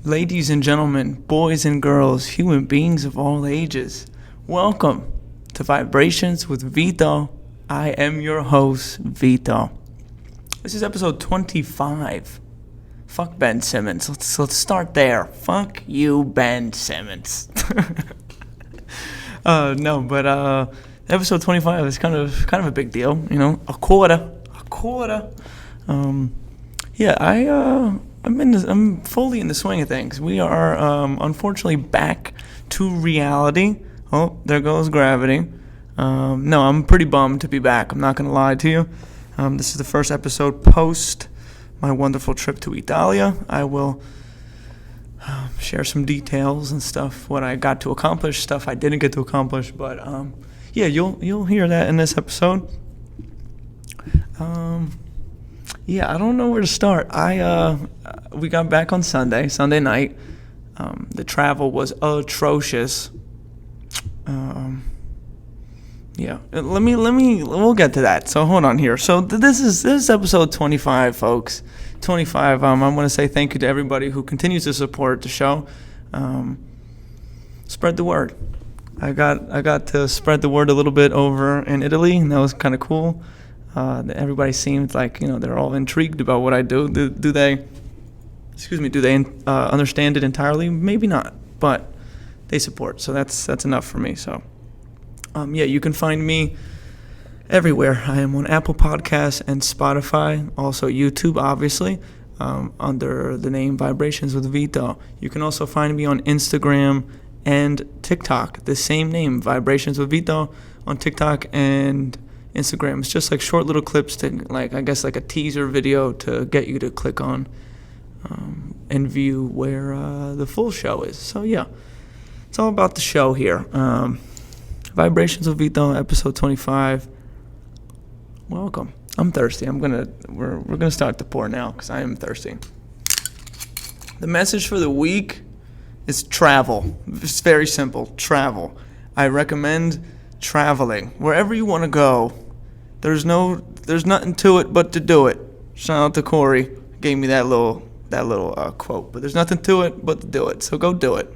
Ladies and gentlemen, boys and girls, human beings of all ages, welcome to Vibrations with Vito. I am your host, Vito. This is episode 25. Fuck Ben Simmons. Let's start there. Fuck you, Ben Simmons. Episode 25 is kind of a big deal, you know, a quarter. I'm fully in the swing of things. We are unfortunately back to reality. Oh, there goes gravity. No, I'm pretty bummed to be back. I'm not gonna lie to you. This is the first episode post my wonderful trip to Italia. I will share some details and stuff, what I got to accomplish, stuff I didn't get to accomplish, but you'll hear that in this episode. I don't know where to start. We got back on Sunday night. The travel was atrocious. We'll get to that. So hold on here. So this is episode 25, folks. 25. I want to say thank you to everybody who continues to support the show. Spread the word. I got to spread the word a little bit over in Italy, and that was kind of cool. Everybody seemed like, they're all intrigued about what I do. Do they understand it entirely? Maybe not, but they support. So that's enough for me. So, you can find me everywhere. I am on Apple Podcasts and Spotify, also YouTube, obviously, under the name Vibrations with Vito. You can also find me on Instagram and TikTok, the same name, Vibrations with Vito, on TikTok and Instagram. It's just like short little clips to, like a teaser video to get you to click on and view where the full show is. So yeah, it's all about the show here. Vibrations with Vito, episode 25. Welcome. I'm thirsty. We're gonna start the pour now because I am thirsty. The message for the week is travel. It's very simple. Travel. I recommend traveling wherever you want to go. There's nothing to it but to do it. Shout out to Corey, gave me that little quote. But there's nothing to it but to do it. So go do it.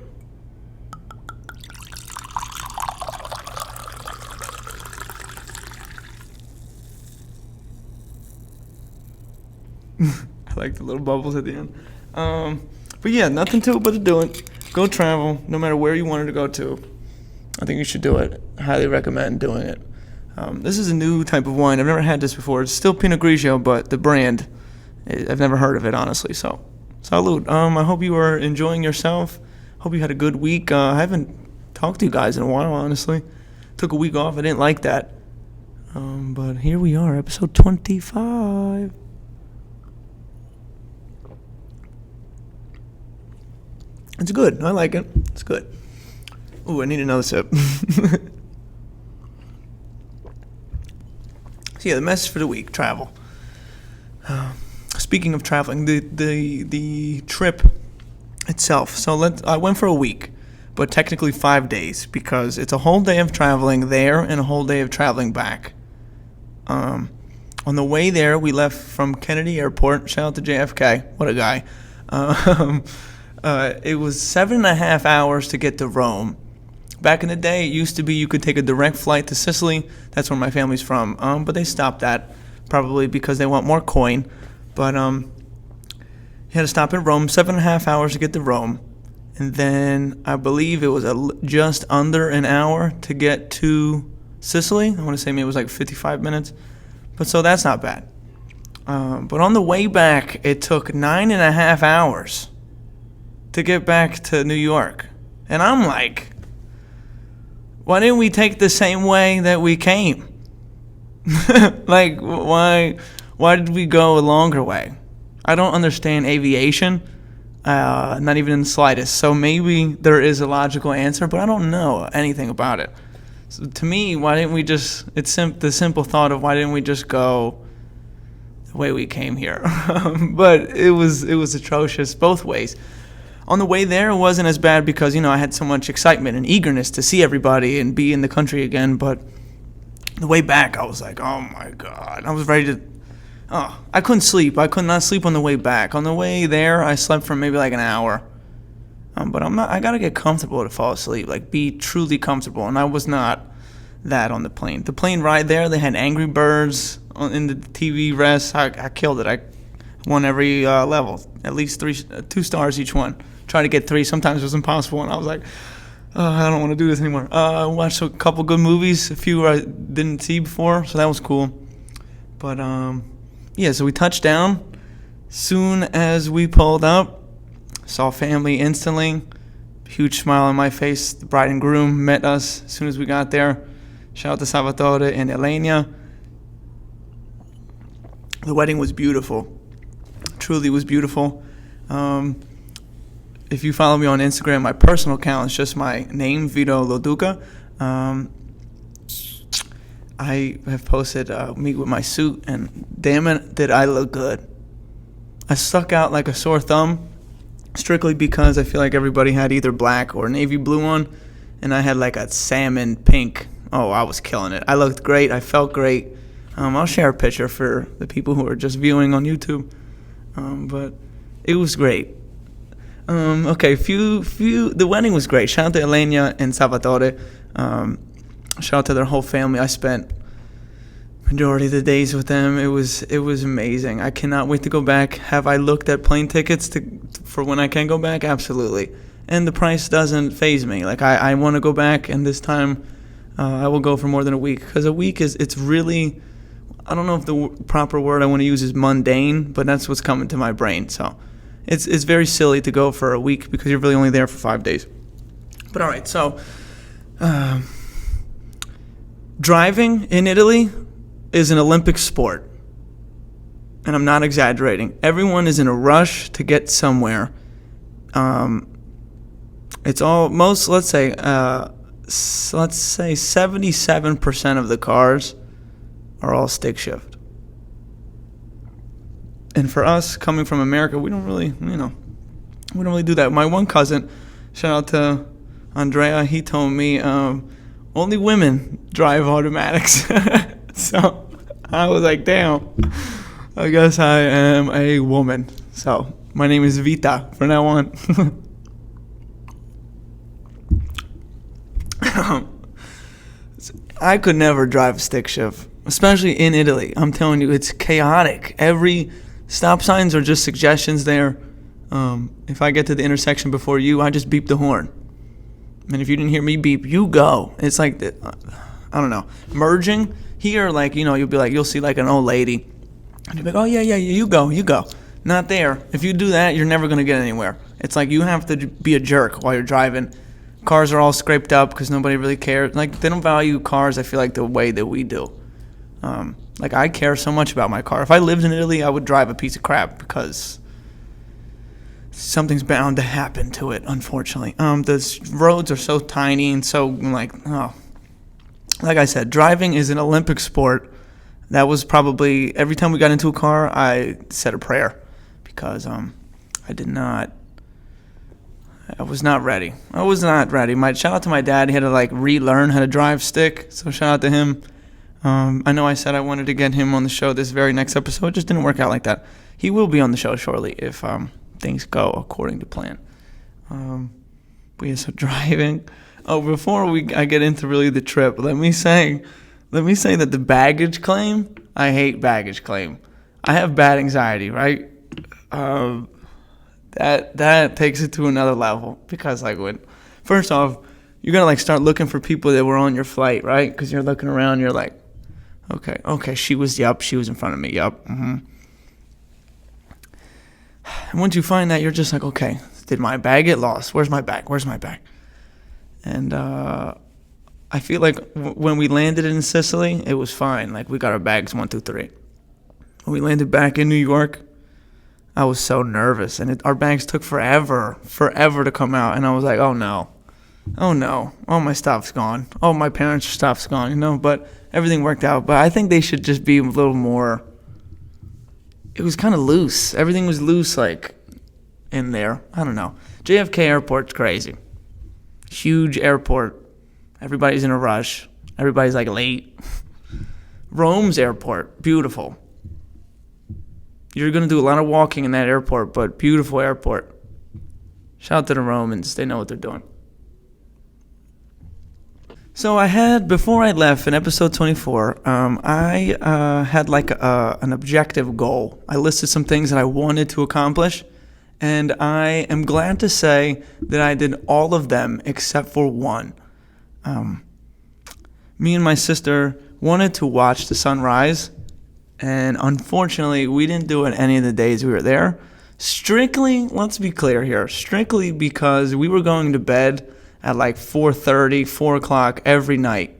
I like the little bubbles at the end. But yeah, nothing to it but to do it. Go travel, no matter where you wanted to go to. I think you should do it. Highly recommend doing it. This is a new type of wine. I've never had this before. It's still Pinot Grigio, but the brand, I've never heard of it, honestly. So, salud. I hope you are enjoying yourself. Hope you had a good week. I haven't talked to you guys in a while, honestly. Took a week off. I didn't like that. But here we are, episode 25. It's good. I like it. It's good. Ooh, I need another sip. So yeah, the message for the week: travel. Speaking of traveling, the trip itself. So I went for a week, but technically 5 days because it's a whole day of traveling there and a whole day of traveling back. On the way there, we left from Kennedy Airport. Shout out to JFK. What a guy. It was 7.5 hours to get to Rome. Back in the day, it used to be you could take a direct flight to Sicily. That's where my family's from. But they stopped that, probably because they want more coin. But you had to stop in Rome, 7.5 hours to get to Rome. And then I believe it was just under an hour to get to Sicily. I want to say maybe it was like 55 minutes. But so that's not bad. But on the way back, it took 9.5 hours to get back to New York. And I'm like, why didn't we take the same way that we came? Like, why did we go a longer way? I don't understand aviation, not even in the slightest. So maybe there is a logical answer, but I don't know anything about it. So to me, why didn't we just, the simple thought of why didn't we just go the way we came here? But it was atrocious both ways. On the way there, it wasn't as bad because, I had so much excitement and eagerness to see everybody and be in the country again. But the way back, I was like, oh, my God. I was ready to... I couldn't sleep. I could not sleep on the way back. On the way there, I slept for maybe like an hour. But I gotta get comfortable to fall asleep, like be truly comfortable. And I was not that on the plane. The plane ride there, they had Angry Birds in the TV rest. I killed it. I won every level, at least 2 stars each one. Tried to get 3. Sometimes it was impossible, and I was like, I don't want to do this anymore. I watched a couple good movies, a few I didn't see before, so that was cool. But yeah, so we touched down. Soon as we pulled up, saw family instantly. Huge smile on my face. The bride and groom met us as soon as we got there. Shout out to Salvatore and Elenia. The wedding was beautiful. Truly was beautiful. If you follow me on Instagram, my personal account is just my name, Vito Loduca. I have posted me with my suit, and damn it, did I look good. I stuck out like a sore thumb, strictly because I feel like everybody had either black or navy blue on, and I had like a salmon pink. Oh, I was killing it. I looked great. I felt great. I'll share a picture for the people who are just viewing on YouTube. But it was great. Okay, the wedding was great. Shout out to Elenia and Salvatore. Shout out to their whole family. I spent majority of the days with them. It was amazing. I cannot wait to go back. Have I looked at plane tickets for when I can go back? Absolutely. And the price doesn't faze me. Like I want to go back, and this time I will go for more than a week, because a week it's really, I don't know if the proper word I want to use is mundane, but that's what's coming to my brain. So it's very silly to go for a week because you're really only there for 5 days. But all right, so driving in Italy is an Olympic sport, and I'm not exaggerating. Everyone is in a rush to get somewhere. It's almost, let's say 77% of the cars are all stick shift. And for us, coming from America, we don't really do that. My one cousin, shout out to Andrea, he told me only women drive automatics. So I was like, damn, I guess I am a woman. So my name is Vita from now on. I could never drive a stick shift, especially in Italy. I'm telling you, it's chaotic. Every stop signs are just suggestions there. If I get to the intersection before you, I just beep the horn. And if you didn't hear me beep, you go. It's like, I don't know. Merging here, like, you'll see like an old lady, and you'll be like, oh, yeah, you go. Not there. If you do that, you're never going to get anywhere. It's like you have to be a jerk while you're driving. Cars are all scraped up because nobody really cares. Like, they don't value cars, I feel like, the way that we do. Like, I care so much about my car. If I lived in Italy, I would drive a piece of crap because something's bound to happen to it, unfortunately. The roads are so tiny and so, like I said, driving is an Olympic sport. That was probably, every time we got into a car, I said a prayer because I was not ready. Shout out to my dad. He had to relearn how to drive stick. So shout out to him. I know I said I wanted to get him on the show this very next episode. It just didn't work out like that. He will be on the show shortly if things go according to plan. But yeah, so driving. Oh, before I get into really the trip, let me say that the baggage claim, I hate baggage claim. I have bad anxiety, right? That takes it to another level because first off, you're gonna start looking for people that were on your flight, right? Because you're looking around, you're like, okay, she was in front of me, mm-hmm. And once you find that, you're just like, okay, did my bag get lost? Where's my bag? And I feel like when we landed in Sicily, it was fine. Like, we got our bags 1, 2, 3. When we landed back in New York, I was so nervous, and our bags took forever to come out, and I was like, oh no, all my stuff's gone, all my parents' stuff's gone, but everything worked out. But I think they should just be a little more, it was kind of loose, everything was loose, in there, I don't know. JFK Airport's crazy, huge airport, everybody's in a rush, everybody's late. Rome's airport, beautiful. You're going to do a lot of walking in that airport, but beautiful airport. Shout out to the Romans. They know what they're doing. So before I left in episode 24, I had like an objective goal. I listed some things that I wanted to accomplish, and I am glad to say that I did all of them except for one. Me and my sister wanted to watch the sunrise, and unfortunately, we didn't do it any of the days we were there. Strictly, let's be clear here, strictly because we were going to bed at like 4:30, 4 o'clock every night.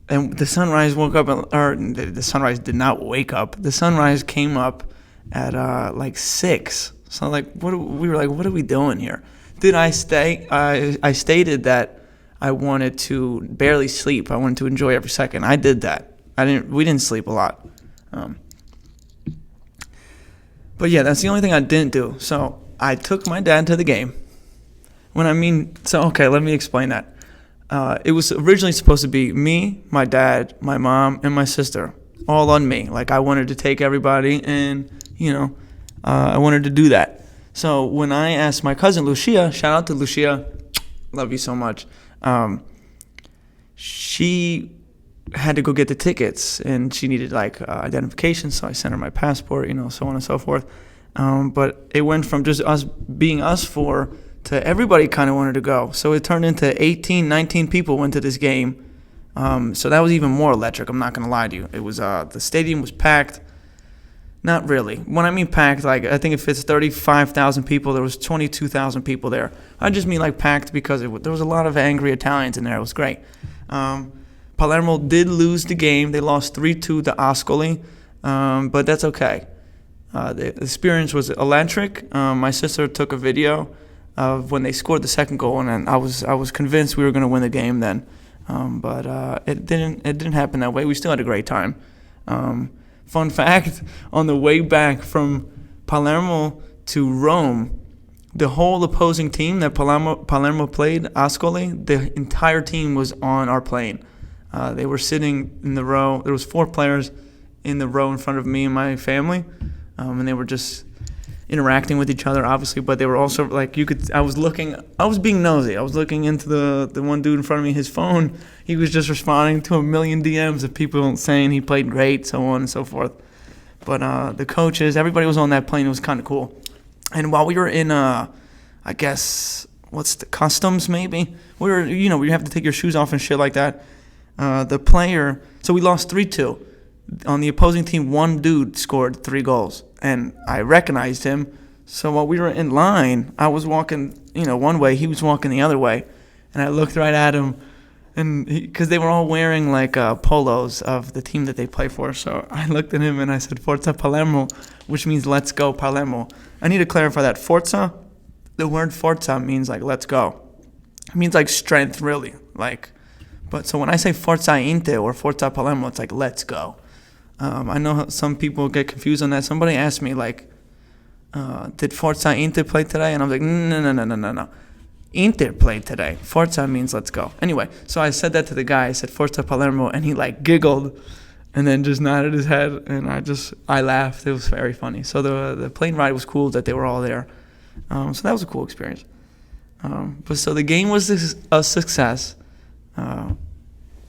And the sunrise the sunrise did not wake up. The sunrise came up at like 6. So we were like, what are we doing here? Did I stay? I stated that I wanted to barely sleep. I wanted to enjoy every second. I did that. We didn't sleep a lot. But yeah, that's the only thing I didn't do. So I took my dad to the game. Let me explain that. It was originally supposed to be me, my dad, my mom, and my sister, all on me. Like, I wanted to take everybody, and, I wanted to do that. So when I asked my cousin, Lucia, shout out to Lucia, love you so much, she had to go get the tickets, and she needed, identification, so I sent her my passport, so on and so forth. But it went from just us being us four to everybody kind of wanted to go. So it turned into 18, 19 people went to this game. So that was even more electric. I'm not going to lie to you. It was the stadium was packed. Not really. When I mean packed, I think it fits 35,000 people. There was 22,000 people there. I just mean packed because there was a lot of angry Italians in there. It was great. Palermo did lose the game. They lost 3-2 to Ascoli, but that's okay. The experience was electric. My sister took a video of when they scored the second goal, and I was convinced we were going to win the game then, but it didn't happen that way. We still had a great time. Fun fact: on the way back from Palermo to Rome, the whole opposing team that Palermo played, Ascoli, the entire team was on our plane. They were sitting in the row. There was 4 players in the row in front of me and my family, and they were just interacting with each other, obviously, but they were also I was being nosy. I was looking into the one dude in front of me, his phone. He was just responding to a million DMs of people saying he played great, so on and so forth. But the coaches, everybody was on that plane. It was kind of cool. And while we were in, I guess, what's the customs maybe? We were, you have to take your shoes off and shit like that. The player, so we lost 3-2. On the opposing team, one dude scored 3 goals, and I recognized him. So while we were in line, I was walking, one way, he was walking the other way, and I looked right at him, and because they were all wearing polos of the team that they play for. So I looked at him and I said, "Forza Palermo," which means "Let's go Palermo." I need to clarify that. Forza, the word Forza means let's go. It means strength, really. But so when I say Forza Inter or Forza Palermo, it's let's go. I know some people get confused on that. Somebody asked me, did Forza Inter play today? And I was like, no. Inter played today. Forza means let's go. Anyway, so I said that to the guy. I said Forza Palermo, and he giggled and then just nodded his head, and I laughed. It was very funny. So the plane ride was cool that they were all there. So that was a cool experience. But so the game was a success.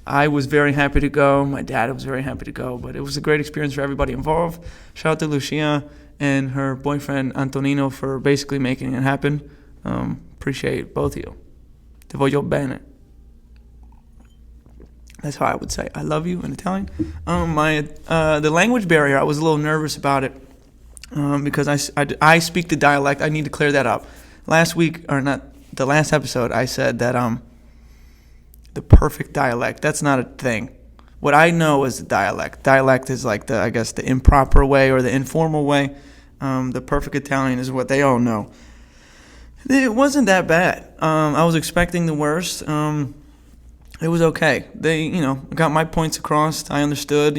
I was very happy to go. My dad was very happy to go. But it was a great experience for everybody involved. Shout out to Lucia and her boyfriend Antonino for basically making it happen. Appreciate both of you. Ti voglio bene. That's how I would say I love you in Italian. The language barrier, I was a little nervous about it because I speak the dialect. I need to clear that up. Last week, or not the last episode, I said that the perfect dialect. That's not a thing. What I know is the dialect. Dialect is the improper way or the informal way. The perfect Italian is what they all know. It wasn't that bad. I was expecting the worst. It was okay. They, got my points across. I understood,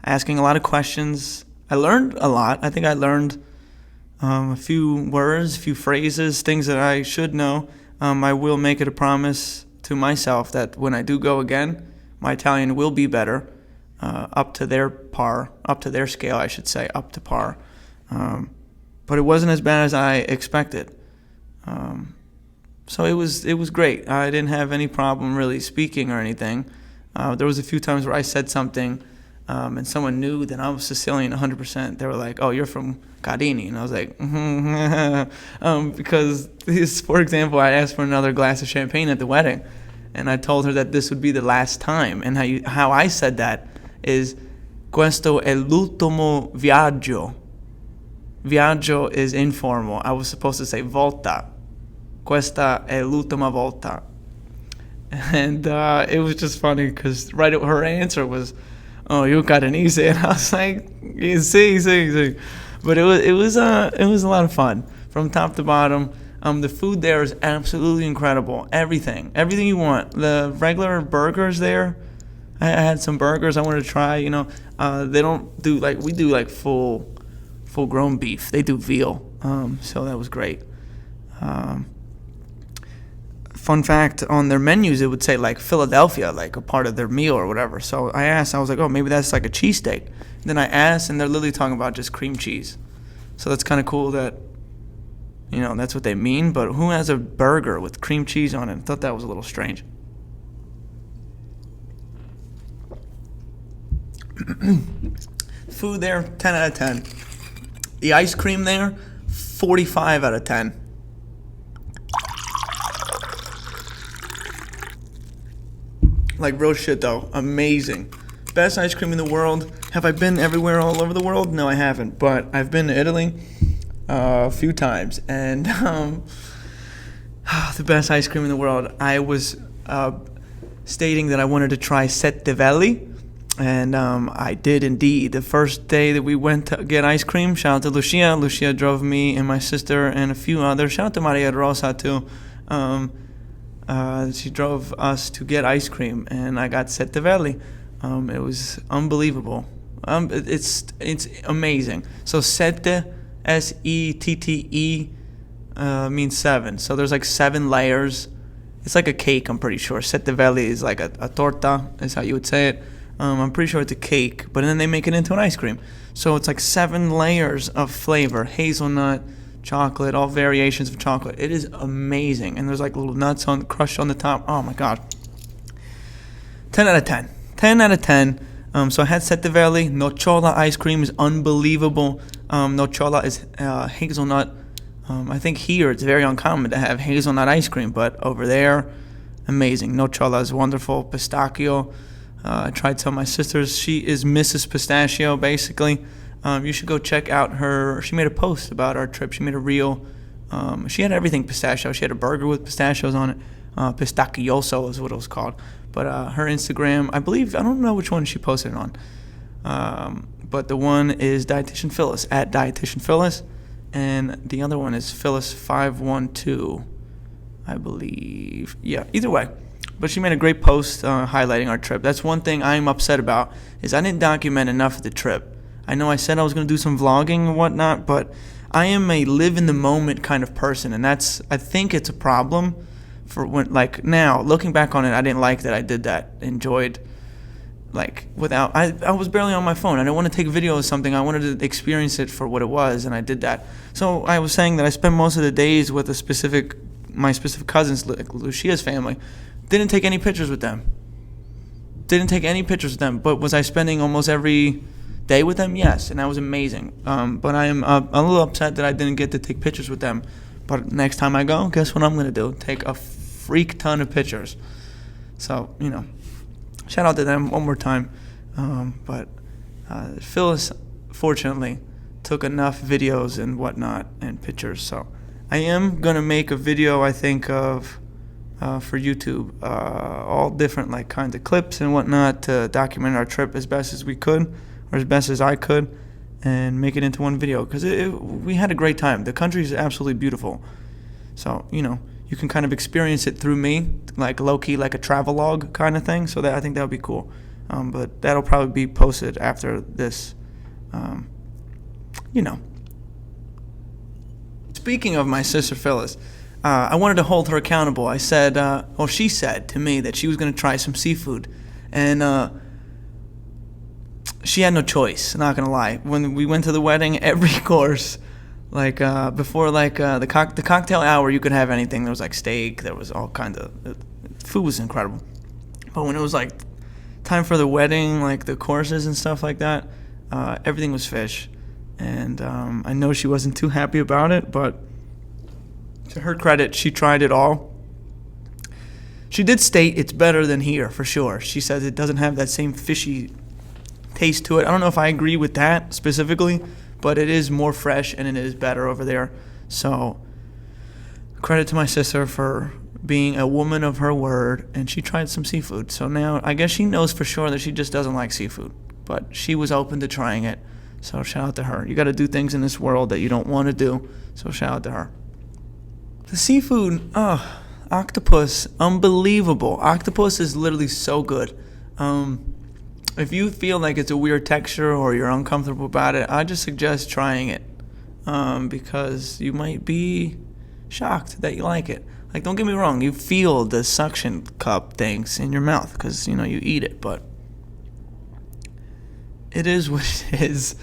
asking a lot of questions. I learned a lot. I think I learned a few words, a few phrases, things that I should know. I will make it a promise to myself that when I do go again, my Italian will be better, up to their scale, I should say, up to par. but it wasn't as bad as I expected. So it was great. I didn't have any problem really speaking or anything. There was a few times where I said something, and someone knew that I was Sicilian 100%. They were like, "Oh, you're from Carini," and I was like, because for example, I asked for another glass of champagne at the wedding, and I told her that this would be the last time. And how I said that is, "Questo è l'ultimo viaggio." Viaggio is informal. I was supposed to say volta. Questa è l'ultima volta. And it was just funny because her answer was, "Oh, you got an easy," and I was like, yeah, see. But it was a lot of fun from top to bottom. The food there is absolutely incredible. Everything you want. The regular burgers there. I had some burgers I wanted to try. They don't do like we do, like full grown beef. They do veal. So that was great. Fun fact, on their menus it would say like Philadelphia, like a part of their meal or whatever. So I was like, oh, maybe that's like a cheesesteak. Then I asked, and they're literally talking about just cream cheese. So that's kind of cool that, that's what they mean. But who has a burger with cream cheese on it? I thought that was a little strange. Food there, 10 out of 10. The ice cream there, 45 out of 10. Like real shit though, amazing. Best ice cream in the world. Have I been everywhere all over the world? No, I haven't. But I've been to Italy a few times, and the best ice cream in the world. I was stating that I wanted to try Sette Velli, and I did indeed. The first day that we went to get ice cream, shout out to Lucia. Lucia drove me and my sister and a few others. Shout out to Maria Rosa too. She drove us to get ice cream, and I got Sette Velli. It was unbelievable. It's amazing. So Sette, Sette, means 7. So there's like 7 layers. It's like a cake, I'm pretty sure. Sette Velli is like a torta, is how you would say it. I'm pretty sure it's a cake, but then they make it into an ice cream. So it's like 7 layers of flavor: hazelnut, chocolate, all variations of chocolate. It is amazing. And there's like little nuts crushed on the top. Oh my god. 10 out of 10. 10 out of 10. So I had Sette Velli. Nocciola ice cream is unbelievable. Nocciola is hazelnut. I think here it's very uncommon to have hazelnut ice cream, but over there, amazing. Nocciola is wonderful. Pistachio. I tried to tell my sisters. She is Mrs. Pistachio, basically. You should go check out she made a post about our trip. She made a reel. She had everything pistachio. She had a burger with pistachios on it. Pistachioso is what it was called. But her Instagram, I don't know which one she posted it on. But the one is Dietitian Phyllis, at Dietitian Phyllis. And the other one is Phyllis512, I believe. Yeah, either way. But she made a great post highlighting our trip. That's one thing I'm upset about, is I didn't document enough of the trip. I know I said I was going to do some vlogging and whatnot, but I am a live-in-the-moment kind of person, and I think it's a problem for when, like, now, looking back on it, I didn't like that I did that. Enjoyed, like, I was barely on my phone. I didn't want to take a video of something. I wanted to experience it for what it was, and I did that. So I was saying that I spent most of the days with my specific cousins, like Lucia's family. Didn't take any pictures with them. But was I spending almost every day with them? Yes, and that was amazing. But I am a little upset that I didn't get to take pictures with them. But next time I go, guess what I'm going to do? Take a freak ton of pictures. So, shout out to them one more time. But Phyllis, fortunately, took enough videos and whatnot and pictures. So I am going to make a video, I think, of for YouTube, all different like kinds of clips and whatnot to document our trip as best as we could, or as best as I could, and make it into one video, because we had a great time. The country is absolutely beautiful. So, you can kind of experience it through me, like low-key, like a travelogue kind of thing. So I think that would be cool. But that'll probably be posted after this, Speaking of my sister Phyllis, I wanted to hold her accountable. I said, she said to me that she was going to try some seafood. And she had no choice, not going to lie. When we went to the wedding, every course, Like before, like the cocktail hour, you could have anything. There was like steak. There was all kind of food was incredible. But when it was like time for the wedding, like the courses and stuff like that, everything was fish. And I know she wasn't too happy about it, but to her credit, she tried it all. She did state it's better than here, for sure. She says it doesn't have that same fishy taste to it. I don't know if I agree with that specifically, but it is more fresh and it is better over there. So credit to my sister for being a woman of her word, and she tried some seafood. So now I guess she knows for sure that she just doesn't like seafood, but she was open to trying it. So shout out to her. You got to do things in this world that you don't want to do, so shout out to her. The seafood, octopus, unbelievable. Octopus is literally so good. If you feel like it's a weird texture or you're uncomfortable about it, I just suggest trying it, because you might be shocked that you like it. Like, don't get me wrong, you feel the suction cup things in your mouth because, you eat it, but it is what it is.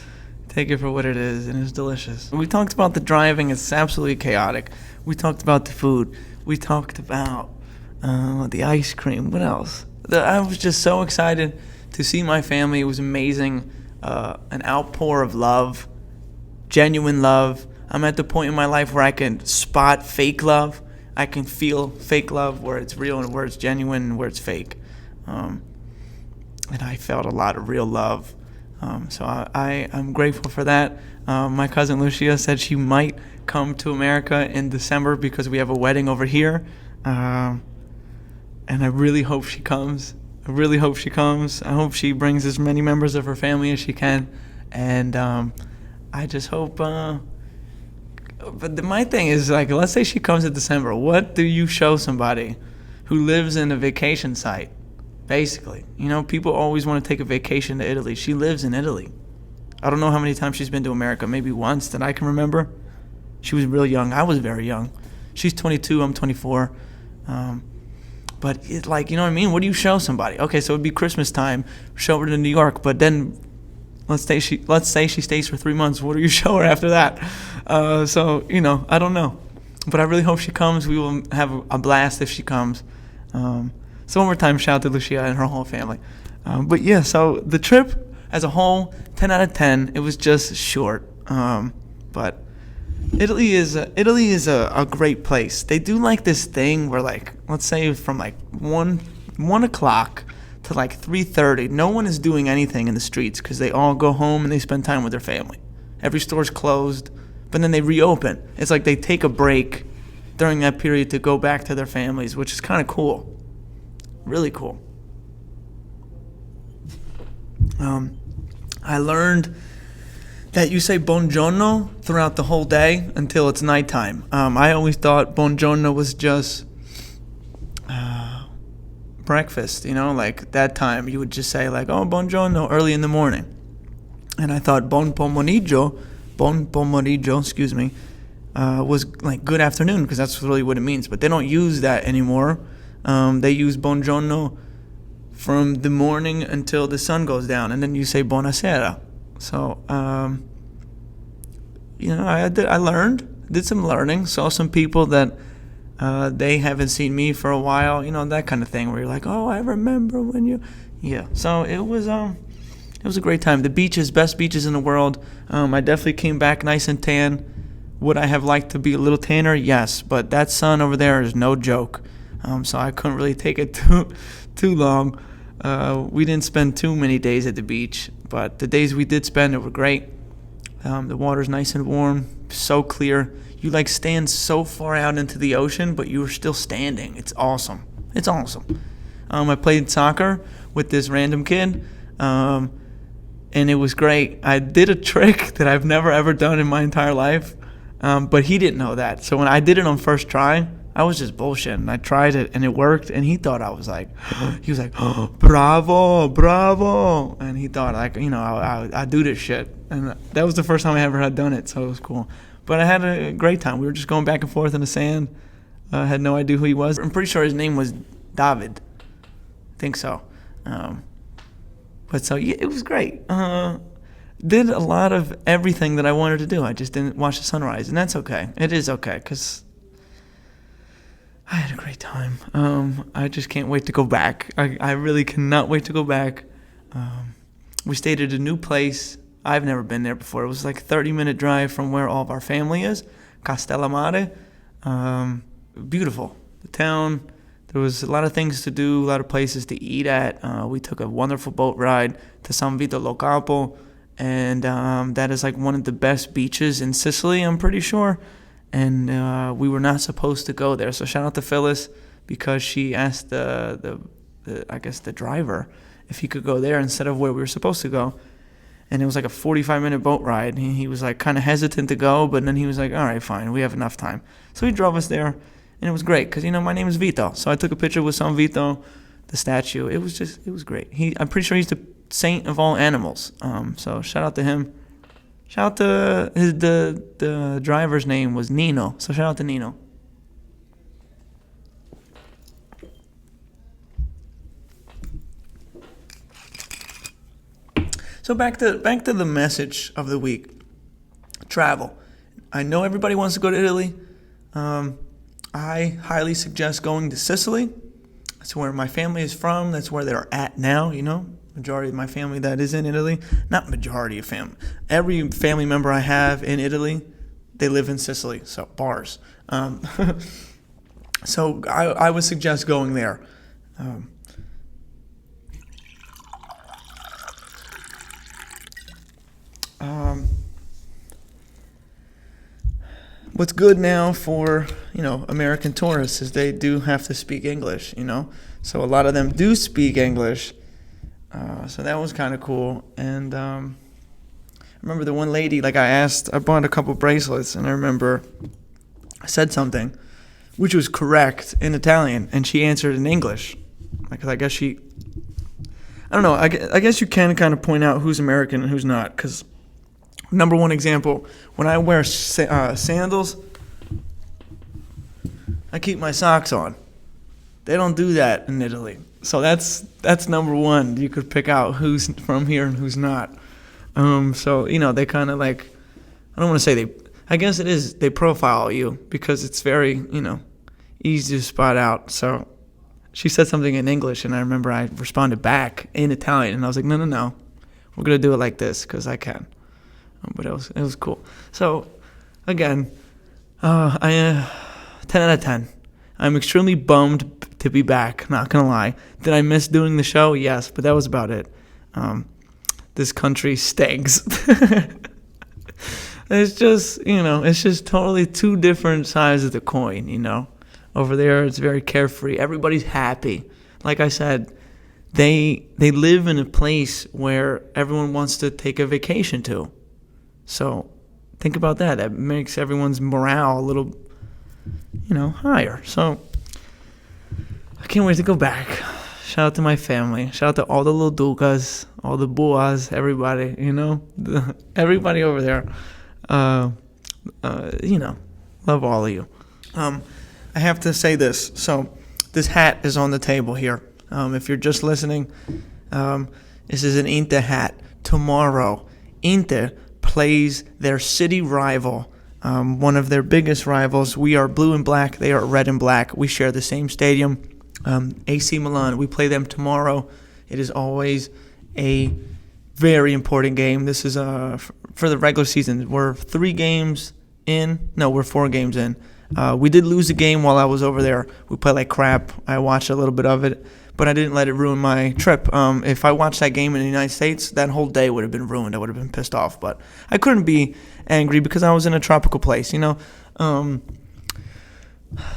Take it for what it is, and it's delicious. We talked about the driving. It's absolutely chaotic. We talked about the food. We talked about the ice cream. What else? I was just so excited to see my family. It was amazing. An outpour of love, genuine love. I'm at the point in my life where I can spot fake love. I can feel fake love where it's real and where it's genuine and where it's fake. And I felt a lot of real love. So I'm grateful for that. My cousin Lucia said she might come to America in December because we have a wedding over here. And I really hope she comes. I hope she brings as many members of her family as she can. And I just hope... But my thing is, like, let's say she comes in December. What do you show somebody who lives in a vacation site? Basically, people always want to take a vacation to Italy. She lives in Italy. I don't know how many times she's been to America. Maybe once that I can remember. She was real young. I was very young. She's 22. I'm 24. But it's like, you know what I mean? What do you show somebody? Okay, so it'd be Christmas time. Show her to New York, but then let's say she stays for 3 months. What do you show her after that? So I don't know. But I really hope she comes. We will have a blast if she comes. So one more time, shout out to Lucia and her whole family. But yeah, so the trip as a whole, 10 out of 10. It was just short. But Italy is a great place. They do like this thing where, like, let's say from like 1 o'clock to like 3:30, no one is doing anything in the streets because they all go home and they spend time with their family. Every store's closed, but then they reopen. It's like they take a break during that period to go back to their families, which is kind of cool. Really cool. I learned that you say buongiorno throughout the whole day until it's nighttime. I always thought buongiorno was just breakfast, like that time you would just say like, oh, buongiorno, early in the morning. And I thought buon pomeriggio, was like good afternoon, because that's really what it means. But they don't use that anymore. They use buongiorno from the morning until the sun goes down, and then you say buonasera. So, I did some learning, saw some people that they haven't seen me for a while, that kind of thing, where you're like, oh, I remember when you... Yeah, so it was a great time. The beaches, best beaches in the world. I definitely came back nice and tan. Would I have liked to be a little tanner? Yes, but that sun over there is no joke. So I couldn't really take it too long. We didn't spend too many days at the beach, but the days we did spend, it were great. The water's nice and warm, so clear. You like stand so far out into the ocean, but you're still standing. It's awesome. I played soccer with this random kid, and it was great. I did a trick that I've never ever done in my entire life, but he didn't know that. So when I did it on first try, I was just bullshitting. I tried it and it worked, and he thought I was like, he was like, oh, bravo, and he thought like, I do this shit, and that was the first time I ever had done it, so it was cool. But I had a great time. We were just going back and forth in the sand. I had no idea who he was. I'm pretty sure his name was David. I think so. But so yeah, it was great. did a lot of everything that I wanted to do. I just didn't watch the sunrise, and that's okay. It is okay, because I had a great time. I just can't wait to go back. I really cannot wait to go back. We stayed at a new place. I've never been there before. It was like a 30-minute drive from where all of our family is, Castellammare. Beautiful. The town, there was a lot of things to do, a lot of places to eat at. We took a wonderful boat ride to San Vito lo Capo, and that is like one of the best beaches in Sicily, I'm pretty sure. And we were not supposed to go there. So shout out to Phyllis, because she asked the I guess the driver if he could go there instead of where we were supposed to go. And it was like a 45-minute boat ride. He was like kind of hesitant to go, but then he was like, all right, fine, we have enough time. So he drove us there, and it was great because, my name is Vito. So I took a picture with San Vito, the statue. It was great. I'm pretty sure he's the saint of all animals. So shout out to him. Shout out to the driver's name was Nino. So shout out to Nino. So back to the message of the week. Travel. I know everybody wants to go to Italy. I highly suggest going to Sicily. That's where my family is from. That's where they're at now, Majority of my family that is in Italy. Not majority of family. Every family member I have in Italy, they live in Sicily. So, bars. So I would suggest going there. What's good now for, American tourists is they do have to speak English, So a lot of them do speak English. So that was kind of cool. And I remember the one lady, I bought a couple bracelets, and I remember I said something which was correct in Italian, and she answered in English. Because I guess I don't know, I guess you can kind of point out who's American and who's not, because number one example, when I wear sandals, I keep my socks on. They don't do that in Italy. So that's number one. You could pick out who's from here and who's not. So, they kind of I don't want to say I guess it is, they profile you because it's very, easy to spot out. So she said something in English, and I remember I responded back in Italian, and I was like, no, we're going to do it like this because I can. But it was cool. So, again, 10 out of 10. I'm extremely bummed to be back, not going to lie. Did I miss doing the show? Yes, but that was about it. This country stinks. It's just totally two different sides of the coin, Over there, it's very carefree. Everybody's happy. Like I said, they live in a place where everyone wants to take a vacation to. So think about that. That makes everyone's morale a little, higher. So I can't wait to go back. Shout out to my family. Shout out to all the little ducas, all the buas, everybody, everybody over there. Love all of you. I have to say this. So this hat is on the table here. If you're just listening, this is an Inter hat. Tomorrow, Inter plays their city rival, one of their biggest rivals. We are blue and black. They are red and black. We share the same stadium. AC Milan. We play them tomorrow. It is always a very important game. This is for the regular season. We're 3 games in. No, we're 4 games in. We did lose a game while I was over there. We played like crap. I watched a little bit of it, but I didn't let it ruin my trip. If I watched that game in the United States, that whole day would have been ruined. I would have been pissed off, but I couldn't be angry because I was in a tropical place,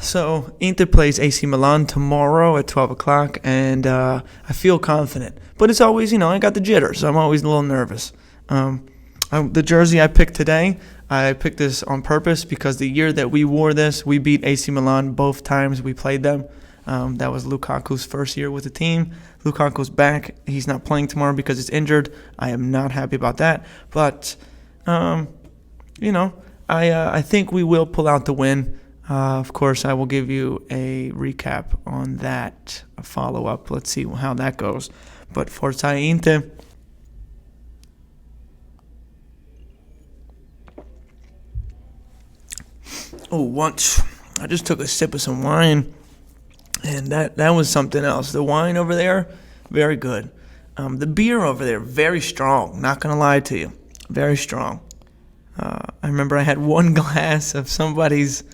So Inter plays AC Milan tomorrow at 12 o'clock, and I feel confident. But it's always, I got the jitters. So I'm always a little nervous. The jersey I picked today, I picked this on purpose because the year that we wore this, we beat AC Milan both times we played them. That was Lukaku's first year with the team. Lukaku's back. He's not playing tomorrow because he's injured. I am not happy about that. But, I think we will pull out the win. Of course, I will give you a recap on that, a follow-up. Let's see how that goes. But Forza Inter. Oh, once I just took a sip of some wine, and that was something else. The wine over there, very good. The beer over there, very strong. Not gonna lie to you, very strong. I remember I had one glass of somebody's.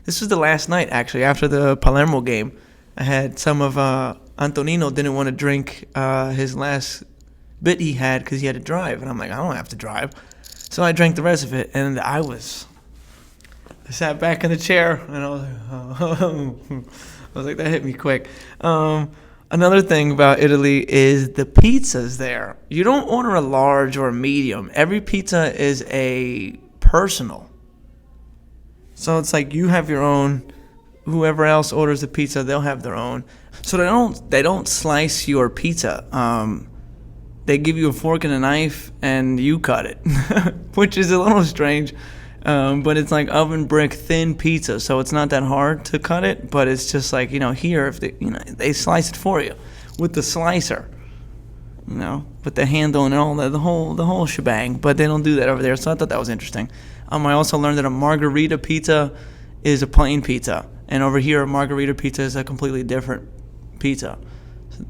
This was the last night, actually, after the Palermo game. I had some of Antonino didn't want to drink his last bit he had because he had to drive, and I'm like, I don't have to drive, so I drank the rest of it, and I sat back in the chair, and I was like, oh. I was like, that hit me quick. Another thing about Italy is the pizzas there. You don't order a large or a medium. Every pizza is a personal. So it's like you have your own. Whoever else orders the pizza, they'll have their own. So they don't slice your pizza. They give you a fork and a knife, and you cut it, which is a little strange. But it's like oven brick thin pizza, so it's not that hard to cut it. But it's just like, here if they slice it for you with the slicer, with the handle and all that, the whole shebang. But they don't do that over there, so I thought that was interesting. I also learned that a margarita pizza is a plain pizza, and over here a margarita pizza is a completely different pizza.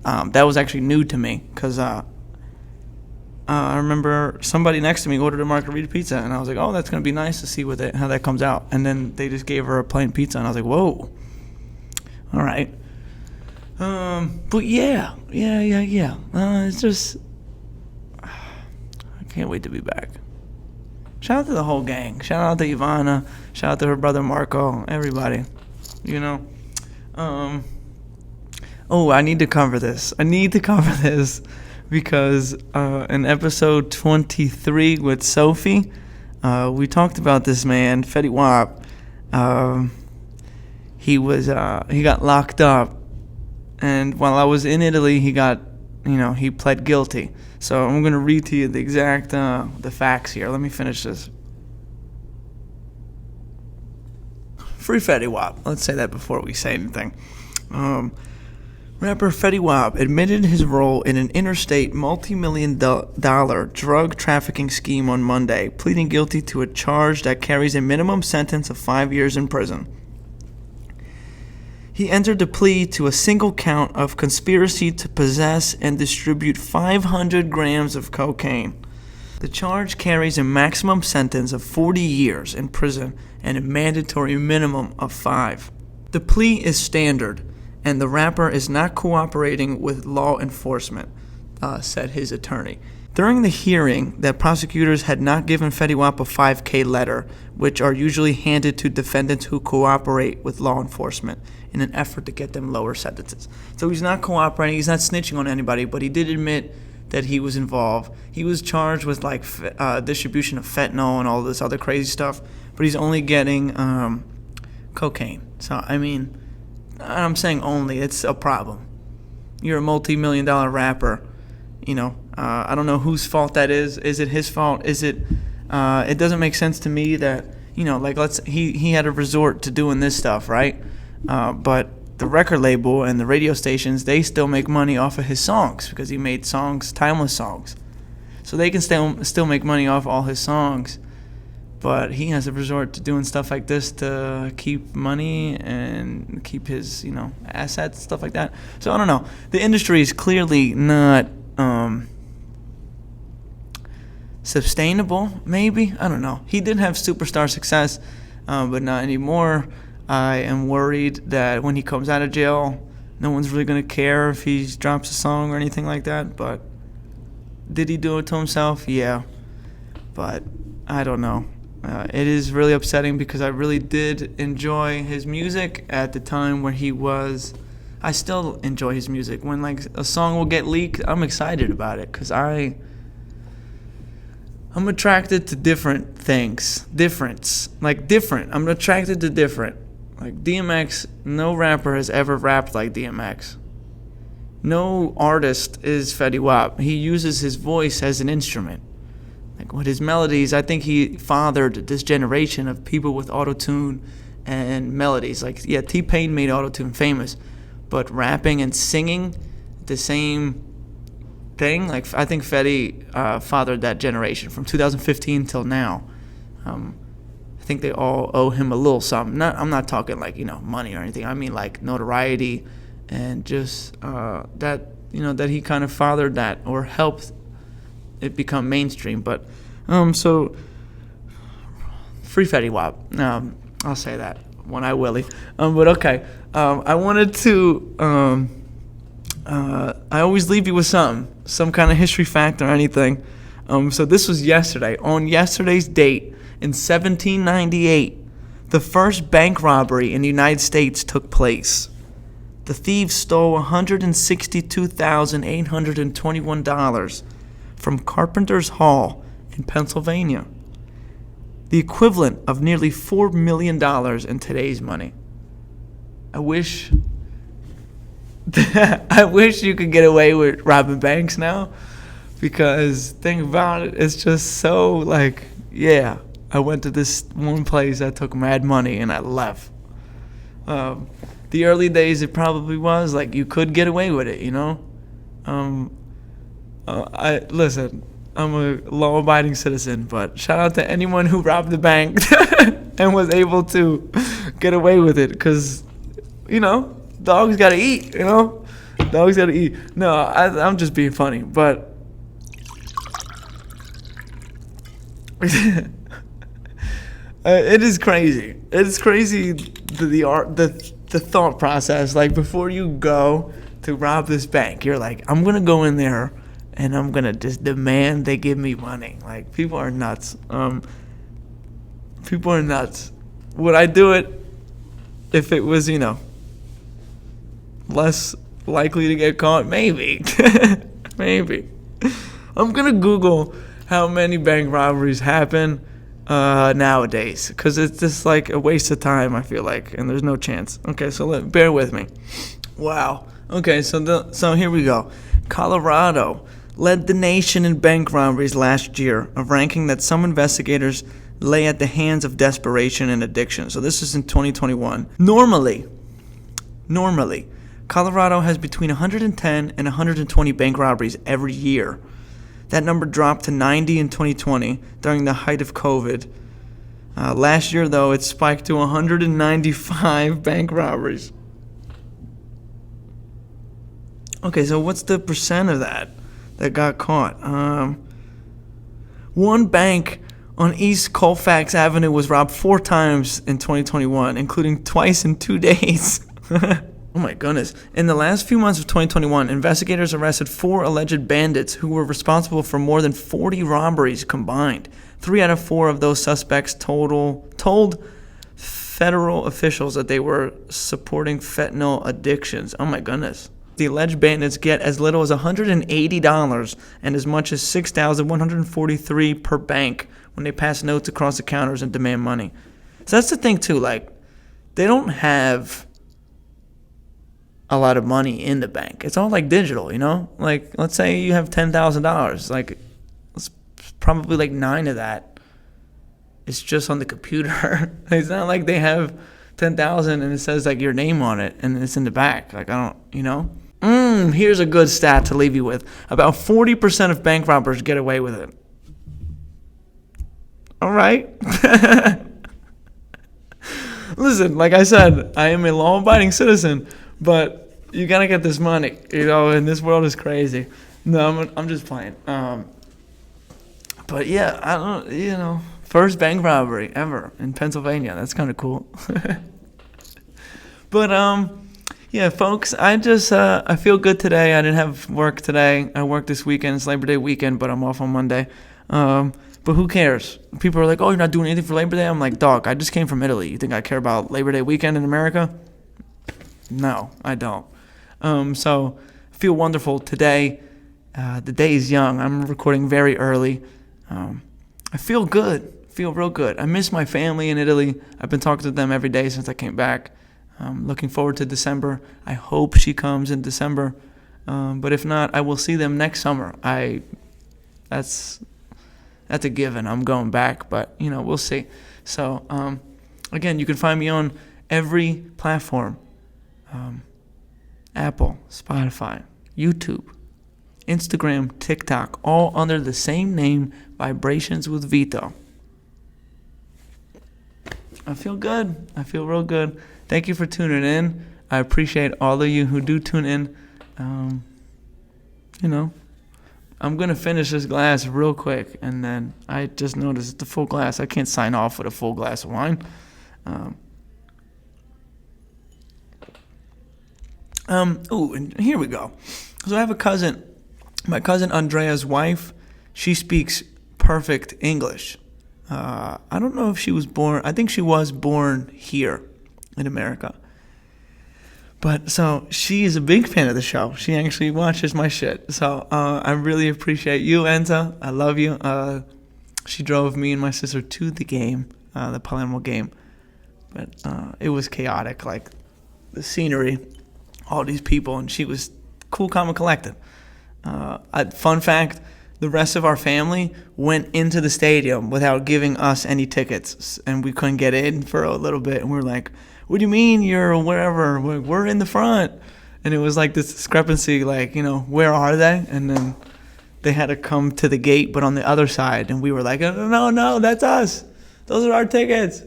That was actually new to me because I remember somebody next to me ordered a margarita pizza, and I was like, oh, that's going to be nice to see how that comes out. And then they just gave her a plain pizza, and I was like, whoa. All right. But yeah. It's just, I can't wait to be back. Shout out to the whole gang. Shout out to Ivana. Shout out to her brother Marco. Everybody. Oh, I need to cover this. Because in episode 23 with Sophie, we talked about this man, Fetty Wap. He got locked up, and while I was in Italy, he pled guilty. So I'm gonna read to you the exact the facts here. Let me finish this. Free Fetty Wap. Let's say that before we say anything. Rapper Fetty Wap admitted his role in an interstate multi-million-dollar drug trafficking scheme on Monday, pleading guilty to a charge that carries a minimum sentence of 5 years in prison. He entered the plea to a single count of conspiracy to possess and distribute 500 grams of cocaine. The charge carries a maximum sentence of 40 years in prison and a mandatory minimum of 5. The plea is standard, and the rapper is not cooperating with law enforcement, said his attorney. During the hearing, that prosecutors had not given Fetty Wap a 5K letter, which are usually handed to defendants who cooperate with law enforcement in an effort to get them lower sentences. So he's not cooperating, he's not snitching on anybody, but he did admit that he was involved. He was charged with distribution of fentanyl and all this other crazy stuff, but he's only getting cocaine. So, I'm saying only, it's a problem. You're a multi-million-dollar rapper, I don't know whose fault that is. Is it his fault? Is it, it doesn't make sense to me that, he had a resort to doing this stuff, right? But the record label and the radio stations, they still make money off of his songs because he made songs, timeless songs. So they can still make money off all his songs. But he has a resort to doing stuff like this to keep money and keep his, assets, stuff like that. So I don't know. The industry is clearly not sustainable, maybe. I don't know. He did have superstar success, but not anymore. I am worried that when he comes out of jail, no one's really going to care if he drops a song or anything like that. But did he do it to himself? Yeah. But I don't know. It is really upsetting because I really did enjoy his music at the time where he was. I still enjoy his music. When a song will get leaked, I'm excited about it because I'm attracted to different things. Different. I'm attracted to different. Like DMX, no rapper has ever rapped like DMX. No artist is Fetty Wap. He uses his voice as an instrument. With his melodies, I think he fathered this generation of people with auto-tune and melodies. T-Pain made auto-tune famous, but rapping and singing, the same thing. I think Fetty fathered that generation from 2015 till now. I think they all owe him a little something. I'm not talking like, money or anything. I mean like notoriety and just that, that he kind of fathered that or helped it become mainstream. But so free Fetty Wap. I'll say that when I willy. But okay. I wanted to. I always leave you with some kind of history fact or anything. So this was yesterday. On yesterday's date in 1798, the first bank robbery in the United States took place. The thieves stole $162,821 from Carpenter's Hall in Pennsylvania, the equivalent of nearly $4 million in today's money. I wish you could get away with robbing banks now, because think about it, it's just so like, yeah, I went to this one place, I took mad money, and I left. The early days, it probably was like you could get away with it, Listen, I'm a law-abiding citizen, but shout out to anyone who robbed the bank and was able to get away with it, because, dogs gotta eat, Dogs gotta eat. No, I'm just being funny, but it is crazy. It's crazy the thought process. Like, before you go to rob this bank, you're like, I'm gonna go in there and I'm gonna just demand they give me money. Like, people are nuts. People are nuts. Would I do it if it was, less likely to get caught? Maybe. Maybe. I'm gonna Google how many bank robberies happen nowadays, because it's just like a waste of time, I feel like, and there's no chance. Okay, so bear with me. Wow. Okay, so here we go. Colorado led the nation in bank robberies last year, a ranking that some investigators lay at the hands of desperation and addiction. So this is in 2021. Normally, Colorado has between 110 and 120 bank robberies every year. That number dropped to 90 in 2020 during the height of COVID. Last year, though, it spiked to 195 bank robberies. Okay, so what's the percent of that got caught? One bank on East Colfax Avenue was robbed 4 times in 2021, including twice in 2 days. Oh my goodness. In the last few months of 2021, investigators arrested 4 alleged bandits who were responsible for more than 40 robberies combined. 3 out of 4 of those suspects told federal officials that they were supporting fentanyl addictions. Oh my goodness. The alleged bandits get as little as $180 and as much as $6,143 per bank when they pass notes across the counters and demand money. So that's the thing too, like, they don't have a lot of money in the bank. It's all like digital, Like, let's say you have $10,000. Like, it's probably like 9 of that. It's just on the computer. It's not like they have 10,000 and it says like your name on it and it's in the back. Like, I don't, Here's a good stat to leave you with. About 40% of bank robbers get away with it. All right. Listen, like I said, I am a law-abiding citizen, but you gotta get this money, and this world is crazy. No, I'm just playing. But yeah, I don't, first bank robbery ever in Pennsylvania. That's kind of cool. But yeah, folks, I just I feel good today. I didn't have work today. I worked this weekend. It's Labor Day weekend, but I'm off on Monday. But who cares? People are like, oh, you're not doing anything for Labor Day? I'm like, dog, I just came from Italy. You think I care about Labor Day weekend in America? No, I don't. So I feel wonderful today. The day is young. I'm recording very early. I feel good. Feel real good. I miss my family in Italy. I've been talking to them every day since I came back. Looking forward to December. I hope she comes in December. But if not, I will see them next summer. That's a given. I'm going back, but we'll see. So again, you can find me on every platform. Apple, Spotify, YouTube, Instagram, TikTok, all under the same name, Vibrations with Vito. I feel good. I feel real good. Thank you for tuning in. I appreciate all of you who do tune in. You know, I'm going to finish this glass real quick, and then I just noticed the full glass. I can't sign off with a full glass of wine. And here we go. So I have a cousin. My cousin Andrea's wife, she speaks perfect English. I don't know if she was born. I think she was born here in America. But so she is a big fan of the show. She actually watches my shit. So I really appreciate you, Enza. I love you. She drove me and my sister to the game, the Palermo game. But it was chaotic, like the scenery, all these people, and she was cool, calm, and collected. Fun fact, the rest of our family went into the stadium without giving us any tickets, and we couldn't get in for a little bit, and we were like, what do you mean you're wherever? We're in the front. And it was like this discrepancy, like, where are they? And then they had to come to the gate, but on the other side, and we were like, no, that's us. Those are our tickets.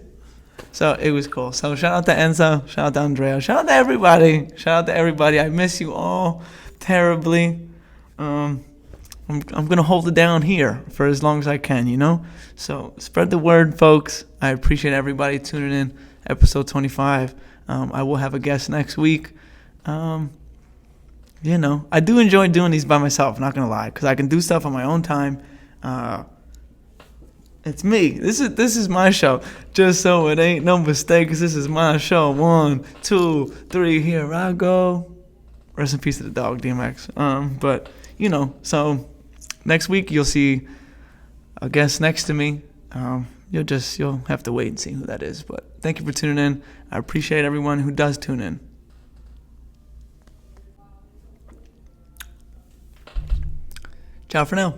So it was cool. So shout out to Enzo, shout out to Andrea, shout out to everybody. I miss you all terribly. I'm gonna hold it down here for as long as I can, So spread the word, folks. I appreciate everybody tuning in. Episode 25. I will have a guest next week. I do enjoy doing these by myself. Not gonna lie, because I can do stuff on my own time. It's me. This is my show. Just so it ain't no mistakes. This is my show. 1, 2, 3. Here I go. Rest in peace to the dog, DMX. But so next week you'll see a guest next to me. You'll have to wait and see who that is. But thank you for tuning in. I appreciate everyone who does tune in. Ciao for now.